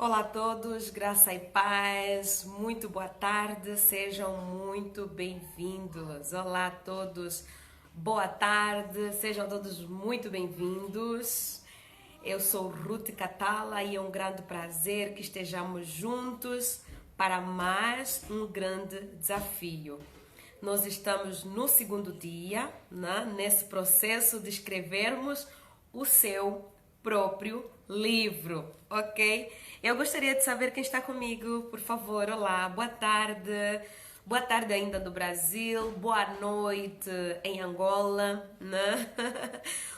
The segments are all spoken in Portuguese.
Olá a todos, graça e paz, muito boa tarde, sejam muito bem-vindos. Olá a todos, boa tarde, sejam todos muito bem-vindos. Eu sou Ruth Catala e é um grande prazer que estejamos juntos para mais um grande desafio. Nós estamos no segundo dia, né, nesse processo de escrevermos o seu próprio livro, ok? Eu gostaria de saber quem está comigo, por favor. Olá, boa tarde ainda no Brasil, boa noite em Angola, né?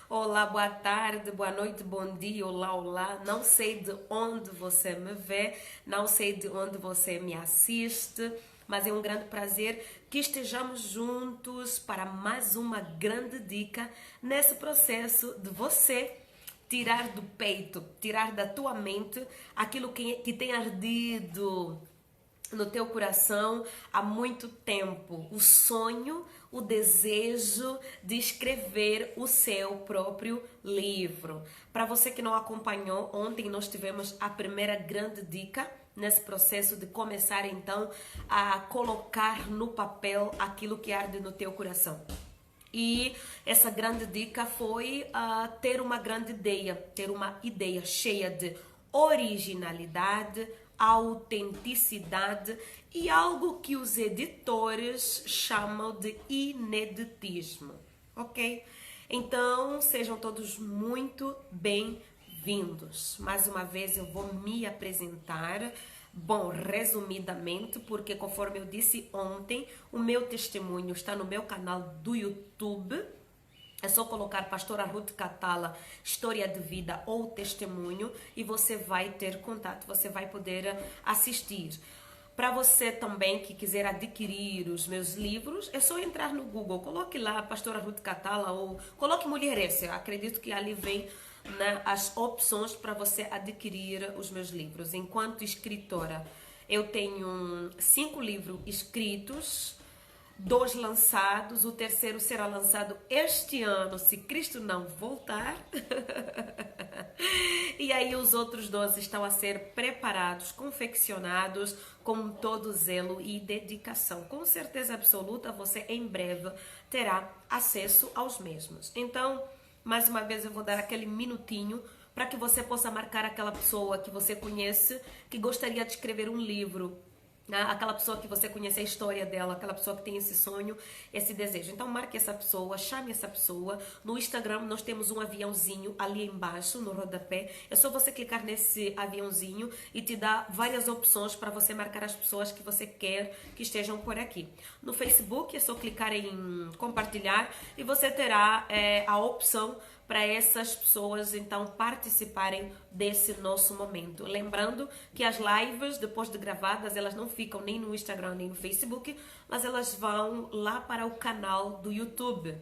Olá, boa noite, bom dia, olá, olá. Não sei de onde você me vê, não sei de onde você me assiste, mas é um grande prazer que estejamos juntos para mais uma grande dica nesse processo de você tirar do peito, tirar da tua mente aquilo que tem ardido no teu coração há muito tempo, o sonho, o desejo de escrever o seu próprio livro. Para você que não acompanhou, ontem nós tivemos a primeira grande dica nesse processo de começar então a colocar no papel aquilo que arde no teu coração. E essa grande dica foi ter uma grande ideia, ter uma ideia cheia de originalidade, autenticidade e algo que os editores chamam de ineditismo, ok? Então, sejam todos muito bem-vindos. Mais uma vez eu vou me apresentar. Bom, resumidamente, porque conforme eu disse ontem, o meu testemunho está no meu canal do YouTube. É só colocar Pastora Ruth Catala, História de Vida ou Testemunho e você vai ter contato, você vai poder assistir. Para você também que quiser adquirir os meus livros, é só entrar no Google, coloque lá Pastora Ruth Catala ou coloque Mulheres, eu acredito que ali vem, né, as opções para você adquirir os meus livros. Enquanto escritora, eu tenho 5 livros escritos, 2 lançados, o terceiro será lançado este ano, se Cristo não voltar. E aí os outros 12 estão a ser preparados, confeccionados com todo zelo e dedicação. Com certeza absoluta, você em breve terá acesso aos mesmos. Então, mais uma vez eu vou dar aquele minutinho para que você possa marcar aquela pessoa que você conhece, que gostaria de escrever um livro, né? Aquela pessoa que você conhece a história dela, aquela pessoa que tem esse sonho, esse desejo. Então marque essa pessoa, chame essa pessoa. No Instagram nós temos um aviãozinho ali embaixo, no rodapé. É só você clicar nesse aviãozinho e te dá várias opções para você marcar as pessoas que você quer que estejam por aqui. No Facebook é só clicar em compartilhar e você terá a opção para essas pessoas então participarem desse nosso momento. Lembrando que as lives, depois de gravadas, elas não ficam nem no Instagram nem no Facebook, mas elas vão lá para o canal do YouTube.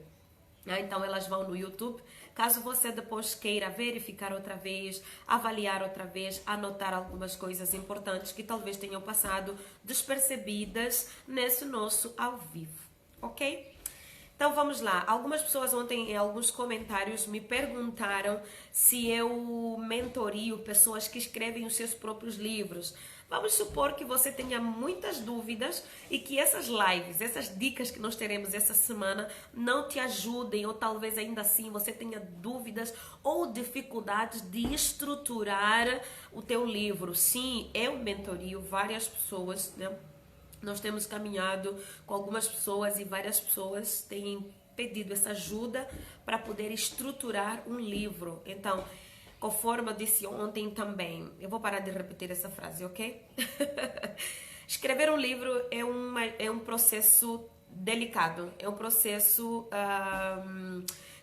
Então elas vão no YouTube. Caso você depois queira verificar outra vez, avaliar outra vez, anotar algumas coisas importantes que talvez tenham passado despercebidas nesse nosso ao vivo, ok? Então vamos lá, algumas pessoas ontem em alguns comentários me perguntaram se eu mentorio pessoas que escrevem os seus próprios livros. Vamos supor que você tenha muitas dúvidas e que essas lives, essas dicas que nós teremos essa semana não te ajudem, ou talvez ainda assim você tenha dúvidas ou dificuldades de estruturar o teu livro. Sim, eu mentorio várias pessoas, né? Nós temos caminhado com algumas pessoas e várias pessoas têm pedido essa ajuda para poder estruturar um livro. Então, conforme eu disse ontem também, eu vou parar de repetir essa frase, ok? Escrever um livro é um processo delicado, é um processo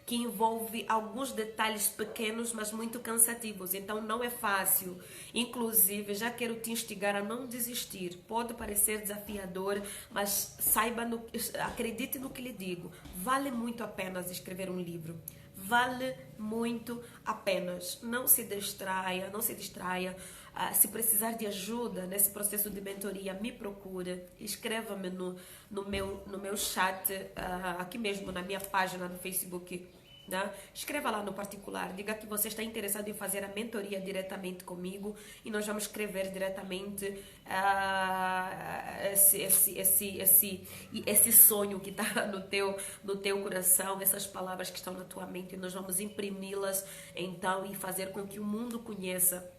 que envolve alguns detalhes pequenos, mas muito cansativos. Então não é fácil. Inclusive, já quero te instigar a não desistir. Pode parecer desafiador, mas acredite no que lhe digo. Vale muito a pena escrever um livro. Vale muito a pena. Não se distraia, não se distraia. Se precisar de ajuda nesse processo de mentoria, me procura, escreva-me no meu chat, aqui mesmo na minha página do Facebook, né? Escreva lá no particular, diga que você está interessado em fazer a mentoria diretamente comigo e nós vamos escrever diretamente esse sonho que está no teu coração, essas palavras que estão na tua mente, e nós vamos imprimi-las então e fazer com que o mundo conheça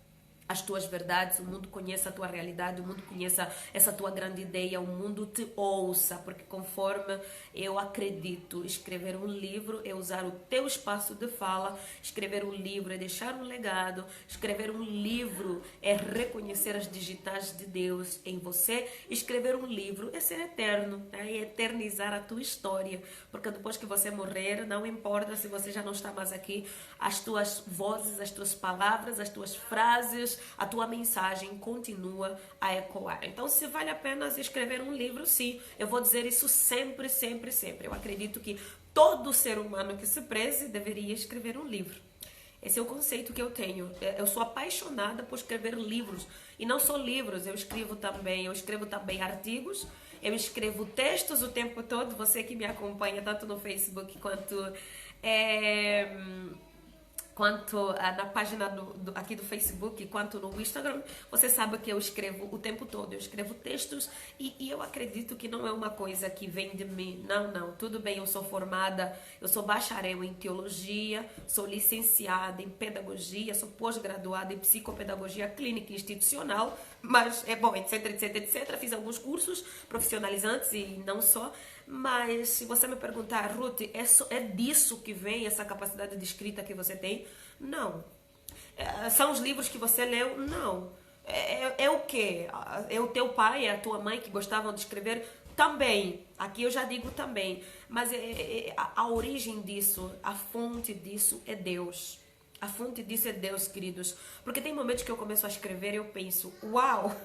as tuas verdades, o mundo conheça a tua realidade, o mundo conheça essa tua grande ideia, o mundo te ouça, porque conforme eu acredito, escrever um livro é usar o teu espaço de fala, escrever um livro é deixar um legado, escrever um livro é reconhecer as digitais de Deus em você, escrever um livro é ser eterno, é eternizar a tua história, porque depois que você morrer, não importa se você já não está mais aqui, as tuas vozes, as tuas palavras, as tuas frases, a tua mensagem continua a ecoar. Então, se vale a pena escrever um livro, sim, eu vou dizer isso sempre, sempre, sempre. Eu acredito que todo ser humano que se preze deveria escrever um livro. Esse é o conceito que eu tenho. Eu sou apaixonada por escrever livros. E não só livros, eu escrevo também artigos, eu escrevo textos o tempo todo. Você que me acompanha tanto no Facebook quanto na página aqui do Facebook, quanto no Instagram, você sabe que eu escrevo o tempo todo, eu escrevo textos e eu acredito que não é uma coisa que vem de mim, não, tudo bem, eu sou formada, eu sou bacharel em teologia, sou licenciada em pedagogia, sou pós-graduada em psicopedagogia clínica e institucional, mas etc, fiz alguns cursos profissionalizantes e não só. Mas se você me perguntar, Ruth, é disso que vem essa capacidade de escrita que você tem? Não. São os livros que você leu? Não. É o quê? É o teu pai, é a tua mãe que gostavam de escrever? Também. Aqui eu já digo também. Mas a origem disso, a fonte disso é Deus. A fonte disso é Deus, queridos. Porque tem momentos que eu começo a escrever e eu penso, uau!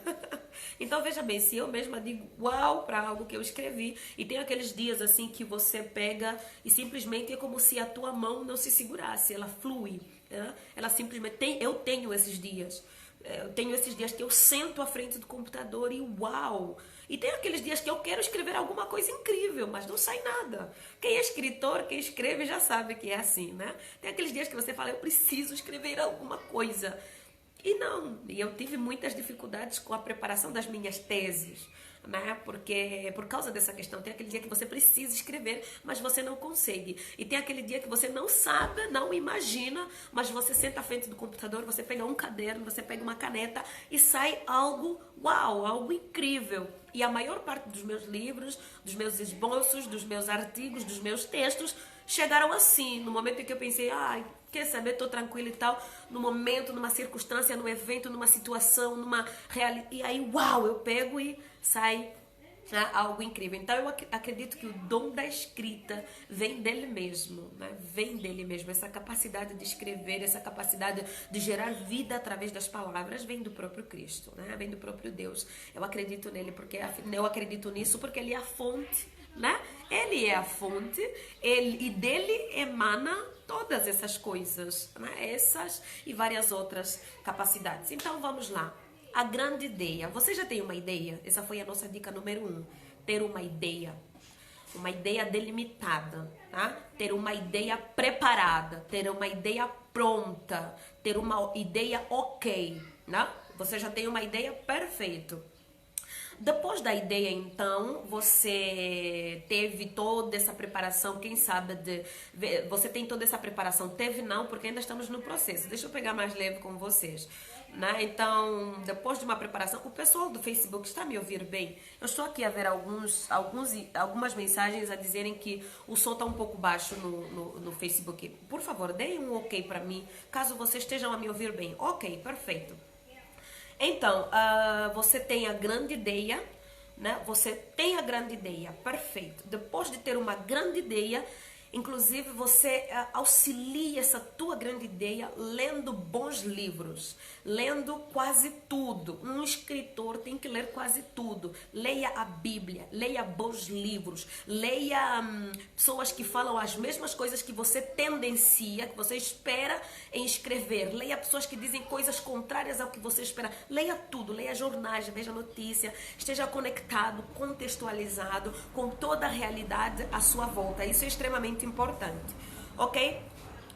Então veja bem, se eu mesma digo uau para algo que eu escrevi, e tem aqueles dias assim que você pega e simplesmente é como se a tua mão não se segurasse, ela flui, né? Ela simplesmente eu tenho esses dias. Eu tenho esses dias que eu sento à frente do computador e uau! E tem aqueles dias que eu quero escrever alguma coisa incrível, mas não sai nada. Quem é escritor, quem escreve já sabe que é assim, né? Tem aqueles dias que você fala, eu preciso escrever alguma coisa. E não, eu tive muitas dificuldades com a preparação das minhas teses, né? Porque por causa dessa questão, tem aquele dia que você precisa escrever, mas você não consegue. E tem aquele dia que você não sabe, não imagina, mas você senta à frente do computador, você pega um caderno, você pega uma caneta e sai algo, uau, algo incrível. E a maior parte dos meus livros, dos meus esboços, dos meus artigos, dos meus textos, chegaram assim, no momento em que eu pensei, quer saber, estou tranquila e tal, no momento, numa circunstância, num evento, numa situação, numa realidade, e aí, uau, eu pego e sai algo incrível. Então eu acredito que o dom da escrita vem dele mesmo, né? Vem dele mesmo, essa capacidade de escrever, essa capacidade de gerar vida através das palavras vem do próprio Cristo, né? Vem do próprio Deus. Eu acredito nele porque eu acredito nisso porque ele é a fonte, né? Ele é a fonte, e dele emana todas essas coisas, né? Essas e várias outras capacidades. Então vamos lá. A grande ideia. Você já tem uma ideia? Essa foi a nossa dica número 1. Ter uma ideia. Uma ideia delimitada, tá? Ter uma ideia preparada. Ter uma ideia pronta. Ter uma ideia ok, né? Você já tem uma ideia perfeito. Depois da ideia, então, você teve toda essa preparação, quem sabe, você tem toda essa preparação, teve não, porque ainda estamos no processo. Deixa eu pegar mais leve com vocês, né? Então, depois de uma preparação, o pessoal do Facebook está a me ouvir bem? Eu estou aqui a ver algumas mensagens a dizerem que o som está um pouco baixo no Facebook. Por favor, deem um ok para mim, caso vocês estejam a me ouvir bem. Ok, perfeito. Então, você tem a grande ideia, né? Você tem a grande ideia, perfeito. Depois de ter uma grande ideia, inclusive você auxilia essa tua grande ideia lendo bons livros, lendo quase tudo. Um escritor tem que ler quase tudo. Leia a Bíblia, leia bons livros, leia pessoas que falam as mesmas coisas que você tendencia, que você espera em escrever. Leia pessoas que dizem coisas contrárias ao que você espera. Leia tudo, leia jornais, veja notícia, esteja conectado, contextualizado com toda a realidade à sua volta. Isso é extremamente importante, ok?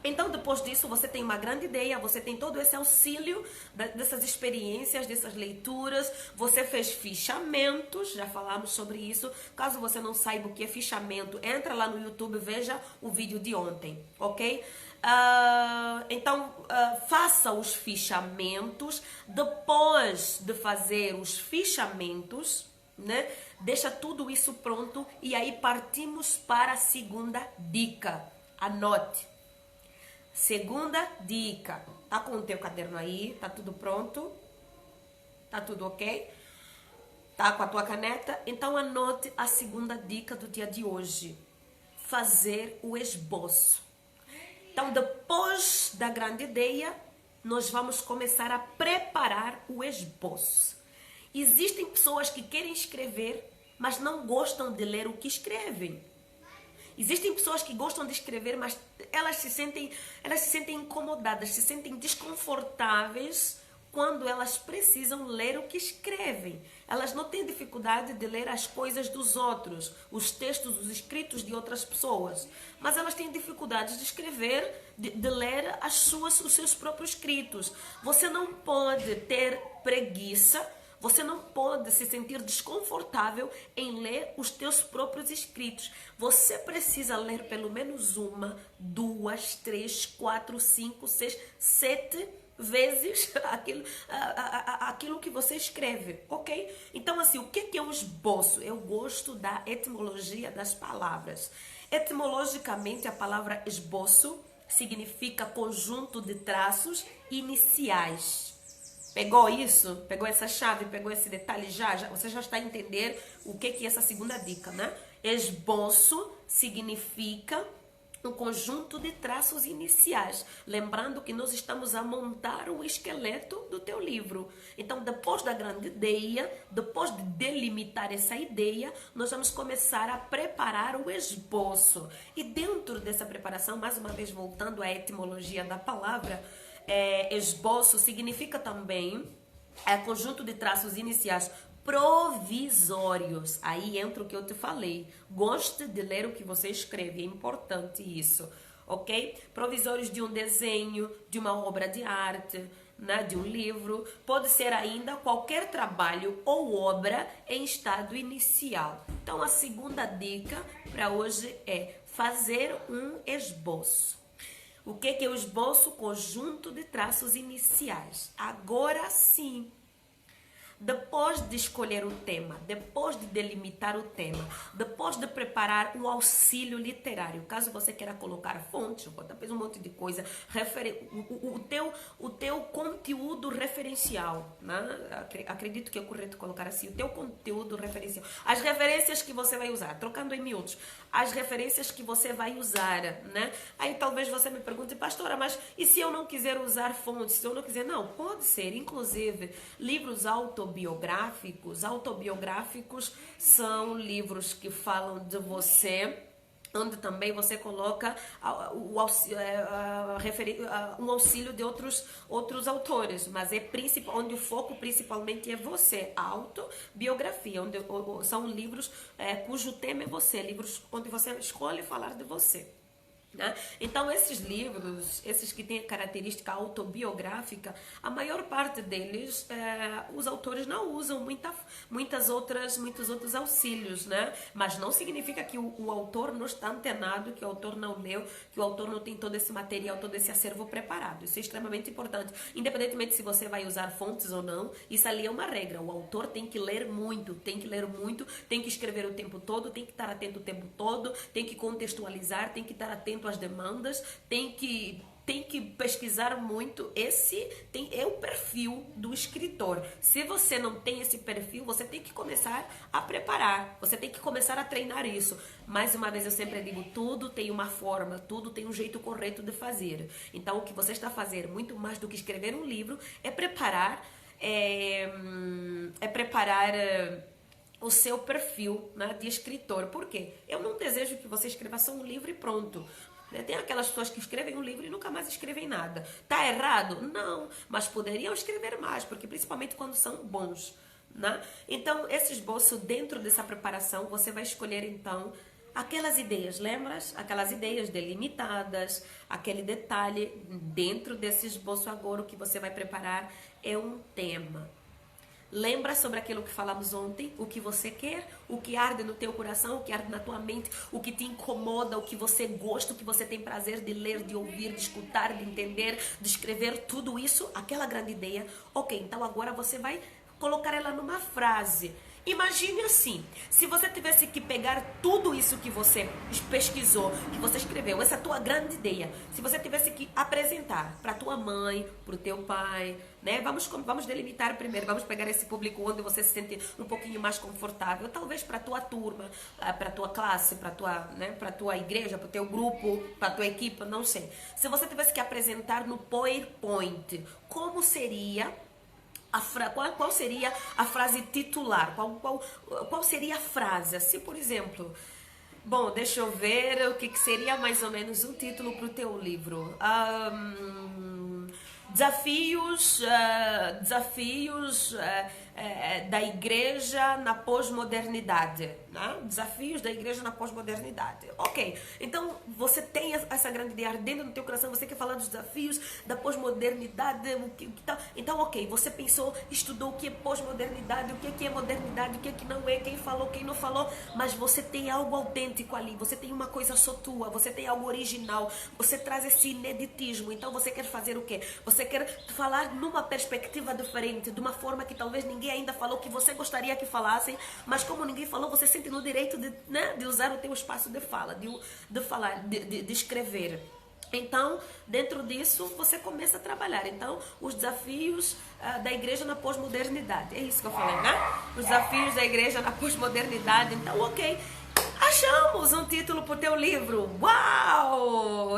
Então, depois disso, você tem uma grande ideia, você tem todo esse auxílio dessas experiências, dessas leituras, você fez fichamentos, já falamos sobre isso. Caso você não saiba o que é fichamento, entra lá no YouTube, veja o vídeo de ontem, ok? Então, faça os fichamentos. Depois de fazer os fichamentos, né, deixa tudo isso pronto e aí partimos para a segunda dica. Anote. Segunda dica. Tá com o teu caderno aí? Tá tudo pronto? Tá tudo ok? Tá com a tua caneta? Então anote a segunda dica do dia de hoje. Fazer o esboço. Então, depois da grande ideia, nós vamos começar a preparar o esboço. Existem pessoas que querem escrever, mas não gostam de ler o que escrevem. Existem pessoas que gostam de escrever, mas elas se sentem incomodadas, se sentem desconfortáveis quando elas precisam ler o que escrevem. Elas não têm dificuldade de ler as coisas dos outros, os textos, os escritos de outras pessoas, mas elas têm dificuldade de escrever, de ler os seus próprios escritos. Você não pode ter preguiça, você não pode se sentir desconfortável em ler os teus próprios escritos. Você precisa ler pelo menos 1, 2, 3, 4, 5, 6, 7 vezes aquilo que você escreve, ok? Então, assim, o que é um esboço? Eu gosto da etimologia das palavras. Etimologicamente, a palavra esboço significa conjunto de traços iniciais. Pegou isso? Pegou essa chave? Pegou esse detalhe já? Você já está a entender o que é essa segunda dica, né? Esboço significa um conjunto de traços iniciais. Lembrando que nós estamos a montar o esqueleto do teu livro. Então, depois da grande ideia, depois de delimitar essa ideia, nós vamos começar a preparar o esboço. E dentro dessa preparação, mais uma vez voltando à etimologia da palavra, esboço significa também conjunto de traços iniciais provisórios. Aí entra o que eu te falei. Goste de ler o que você escreve, é importante isso, ok? Provisórios de um desenho, de uma obra de arte, né, de um livro. Pode ser ainda qualquer trabalho ou obra em estado inicial. Então a segunda dica para hoje é fazer um esboço. O que é o esboço? Conjunto de traços iniciais. Agora sim, depois de escolher o tema, depois de delimitar o tema, depois de preparar um auxílio literário, caso você queira colocar fontes, um monte de coisa, o teu conteúdo referencial, né? Acredito que é correto colocar assim, o teu conteúdo referencial, as referências que você vai usar, trocando em miúdos, as referências que você vai usar, né? Aí talvez você me pergunte, pastora, mas e se eu não quiser usar fontes? Se eu não quiser, não, pode ser, inclusive, livros autobiográficos são livros que falam de você, onde também você coloca um auxílio de outros autores, mas onde o foco principalmente é você, a autobiografia, onde são livros cujo tema é você, livros onde você escolhe falar de você. Né? Então esses livros, esses que têm característica autobiográfica, a maior parte deles os autores não usam muitos outros auxílios, né? Mas não significa que o autor não está antenado, que o autor não leu, que o autor não tem todo esse material, todo esse acervo preparado. Isso é extremamente importante, independentemente se você vai usar fontes ou não. Isso ali é uma regra, o autor tem que ler muito, tem que escrever o tempo todo, tem que estar atento o tempo todo, tem que contextualizar, tem que estar atento às demandas, tem que pesquisar muito. Esse é o perfil do escritor. Se você não tem esse perfil, você tem que começar a preparar, você tem que começar a treinar isso. Mais uma vez eu sempre digo, tudo tem uma forma, tudo tem um jeito correto de fazer. Então o que você está a fazer, muito mais do que escrever um livro, é preparar o seu perfil, né, de escritor. Por quê? Eu não desejo que você escreva só um livro e pronto. Tem aquelas pessoas que escrevem um livro e nunca mais escrevem nada. Tá errado? Não, mas poderiam escrever mais, porque principalmente quando são bons, né? Então, esse esboço, dentro dessa preparação, você vai escolher então aquelas ideias, lembras? Aquelas ideias delimitadas, aquele detalhe dentro desse esboço agora, o que você vai preparar é um tema. Lembra sobre aquilo que falamos ontem, o que você quer, o que arde no teu coração, o que arde na tua mente, o que te incomoda, o que você gosta, o que você tem prazer de ler, de ouvir, de escutar, de entender, de escrever, tudo isso, aquela grande ideia. Ok, então agora você vai colocar ela numa frase. Imagine assim, se você tivesse que pegar tudo isso que você pesquisou, que você escreveu, essa tua grande ideia, se você tivesse que apresentar para tua mãe, para o teu pai, né? Vamos delimitar primeiro, vamos pegar esse público onde você se sente um pouquinho mais confortável, talvez para tua turma, para tua classe, para tua igreja, para o teu grupo, para tua equipe, não sei. Se você tivesse que apresentar no PowerPoint, como seria qual seria a frase titular? Qual seria a frase? Assim, por exemplo, bom, deixa eu ver o que seria mais ou menos um título para o teu livro. Desafios da igreja na pós-modernidade, né? Desafios da igreja na pós-modernidade. Ok, então você tem essa grande ideia ardendo no teu coração, você quer falar dos desafios da pós-modernidade, então ok, você pensou, estudou o que é pós-modernidade, o que é modernidade, o que não é, quem falou, quem não falou, mas você tem algo autêntico ali, você tem uma coisa só tua, você tem algo original, você traz esse ineditismo, então você quer fazer o quê? Você quer falar numa perspectiva diferente, de uma forma que talvez ninguém ainda falou, que você gostaria que falassem, mas como ninguém falou, você sente no direito de usar o teu espaço de fala, de falar, de escrever. Então, dentro disso, você começa a trabalhar. Então, os desafios da igreja na pós-modernidade. É isso que eu falei, né? Os desafios da igreja na pós-modernidade. Então, ok. Achamos um título para o teu livro. Uau!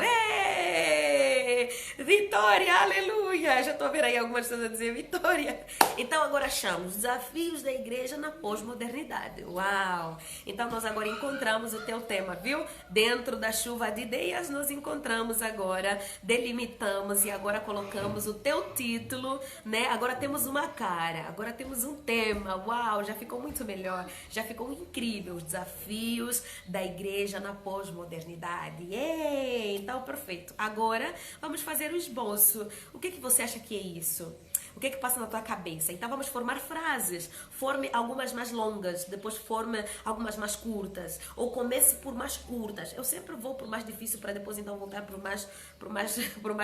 Vitória, aleluia! Já estou vendo aí algumas pessoas a dizer vitória. Então agora achamos desafios da igreja na pós-modernidade. Uau! Então nós agora encontramos o teu tema, viu? Dentro da chuva de ideias nós encontramos agora, delimitamos e agora colocamos o teu título, né? Agora temos uma cara, agora temos um tema. Uau! Já ficou muito melhor, já ficou incrível. Os desafios da igreja na pós-modernidade. Então perfeito. Agora vamos fazer o esboço. O que você acha que é isso? O que passa na tua cabeça? Então vamos formar frases. Forme algumas mais longas, depois forme algumas mais curtas. Ou comece por mais curtas. Eu sempre vou por mais difícil para depois então voltar por mais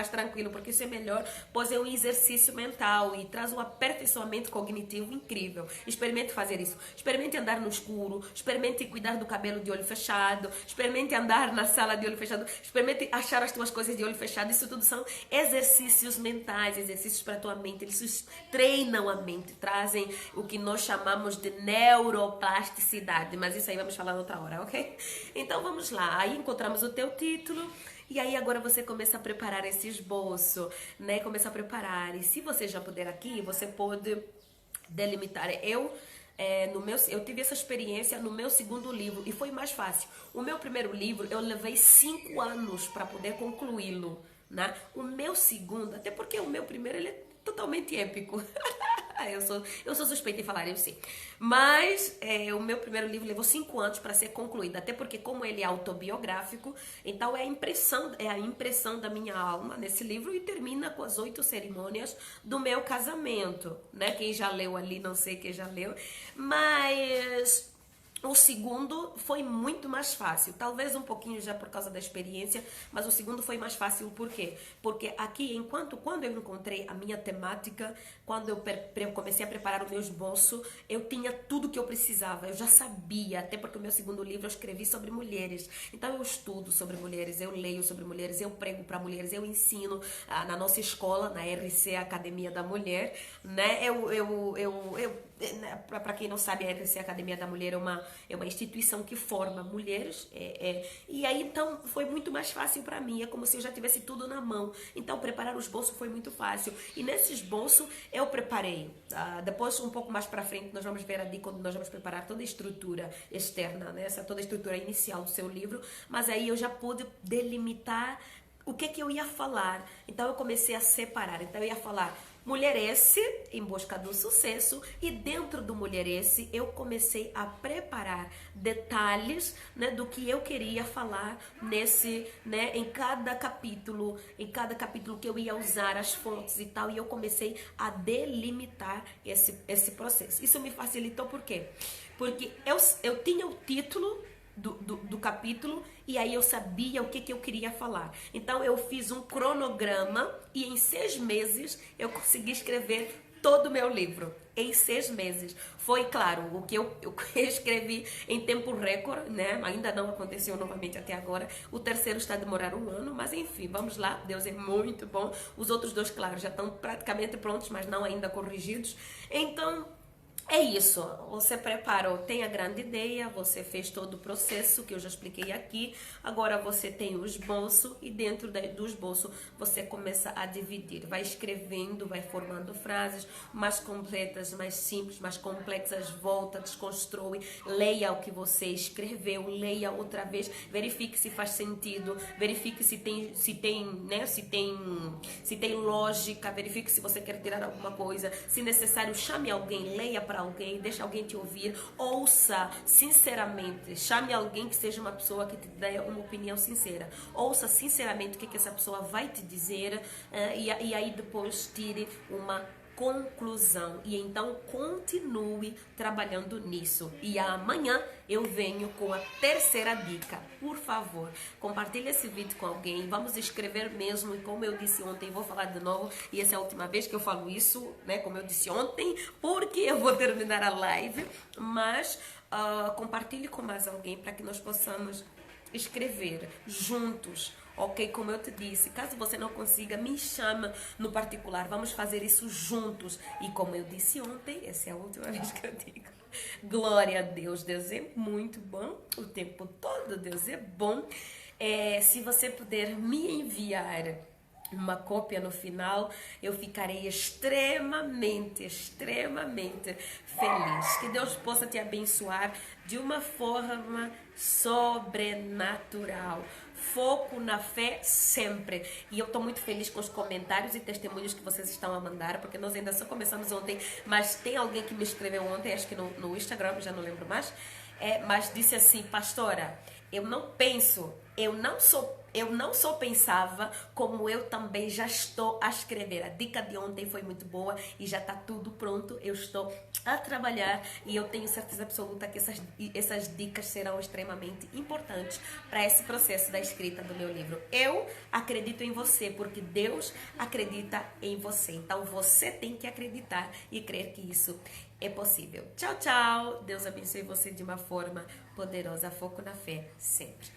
tranquilo, porque isso é melhor, pois é um exercício mental e traz um aperfeiçoamento cognitivo incrível. Experimente fazer isso. Experimente andar no escuro, experimente cuidar do cabelo de olho fechado, experimente andar na sala de olho fechado, experimente achar as tuas coisas de olho fechado. Isso tudo são exercícios mentais, exercícios para a tua mente. Eles treinam a mente, trazem o que nós chamamos de neuroplasticidade, mas isso aí vamos falar outra hora, ok? Então vamos lá, aí encontramos o teu título. E aí agora você começa a preparar esse esboço, né? Começa a preparar. E se você já puder aqui, você pode delimitar. Eu tive essa experiência no meu segundo livro e foi mais fácil. O meu primeiro livro eu levei 5 anos para poder concluí-lo, né? O meu segundo, até porque o meu primeiro ele é totalmente épico. Eu sou suspeita em falar, eu sei. Mas o meu primeiro livro levou 5 anos para ser concluído. Até porque, como ele é autobiográfico, então é a impressão da minha alma nesse livro e termina com as 8 cerimônias do meu casamento, né? Quem já leu ali, não sei quem já leu. Mas o segundo foi muito mais fácil, talvez um pouquinho já por causa da experiência, mas o segundo foi mais fácil, por quê? Porque aqui, quando eu encontrei a minha temática, quando eu comecei a preparar o meu esboço, eu tinha tudo que eu precisava, eu já sabia, até porque o meu segundo livro eu escrevi sobre mulheres, então eu estudo sobre mulheres, eu leio sobre mulheres, eu prego para mulheres, eu ensino na nossa escola, na RC Academia da Mulher, né? Para quem não sabe, a RC Academia da Mulher é uma instituição que forma mulheres, e aí então foi muito mais fácil para mim, é como se eu já tivesse tudo na mão, então preparar o esboço foi muito fácil, e nesse esboço eu preparei, depois um pouco mais para frente nós vamos ver ali quando nós vamos preparar toda a estrutura externa, né? Toda a estrutura inicial do seu livro, mas aí eu já pude delimitar o que eu ia falar, então eu comecei a separar, então eu ia falar Mulheresse em busca do sucesso, e dentro do Mulheresse eu comecei a preparar detalhes, né, do que eu queria falar nesse, né, em cada capítulo que eu ia usar as fontes e tal, e eu comecei a delimitar esse processo. Isso me facilitou por quê? Porque eu tinha o título do capítulo, e aí eu sabia o que eu queria falar. Então eu fiz um cronograma, e em 6 meses eu consegui escrever todo o meu livro. Em 6 meses. Foi, claro, o que eu escrevi em tempo recorde, né? Ainda não aconteceu novamente até agora. O terceiro está a demorar 1 ano, mas enfim, vamos lá. Deus é muito bom. Os outros 2, claro, já estão praticamente prontos, mas não ainda corrigidos. Então, é isso, você preparou, tem a grande ideia, você fez todo o processo que eu já expliquei aqui, agora você tem o esboço, e dentro do esboço você começa a dividir, vai escrevendo, vai formando frases mais completas, mais simples, mais complexas, volta, desconstrui, leia o que você escreveu, leia outra vez, verifique se faz sentido, verifique se tem lógica, verifique se você quer tirar alguma coisa, se necessário chame alguém, leia para alguém, deixa alguém te ouvir, ouça sinceramente, chame alguém que seja uma pessoa que te dê uma opinião sincera, ouça sinceramente o que essa pessoa vai te dizer, e aí depois tire uma conclusão, e então continue trabalhando nisso. E amanhã eu venho com a terceira dica. Por favor, compartilhe esse vídeo com alguém, vamos escrever mesmo, e como eu disse ontem, vou falar de novo, e essa é a última vez que eu falo isso, né, como eu disse ontem, porque eu vou terminar a live, mas compartilhe com mais alguém para que nós possamos escrever juntos, ok? Como eu te disse, caso você não consiga, me chama no particular, vamos fazer isso juntos. E como eu disse ontem, essa é a última vez que eu digo, glória a Deus, Deus é muito bom, o tempo todo Deus é bom. Se você puder me enviar uma cópia no final, eu ficarei extremamente feliz. Que Deus possa te abençoar de uma forma sobrenatural. Foco na fé sempre. E eu estou muito feliz com os comentários e testemunhos que vocês estão a mandar, porque nós ainda só começamos ontem, mas tem alguém que me escreveu ontem, acho que no Instagram, já não lembro mais, mas disse assim: pastora, eu não só pensava, como eu também já estou a escrever. A dica de ontem foi muito boa e já está tudo pronto. Eu estou a trabalhar e eu tenho certeza absoluta que essas dicas serão extremamente importantes para esse processo da escrita do meu livro. Eu acredito em você porque Deus acredita em você. Então você tem que acreditar e crer que isso é possível. Tchau, tchau. Deus abençoe você de uma forma poderosa. Foco na fé sempre.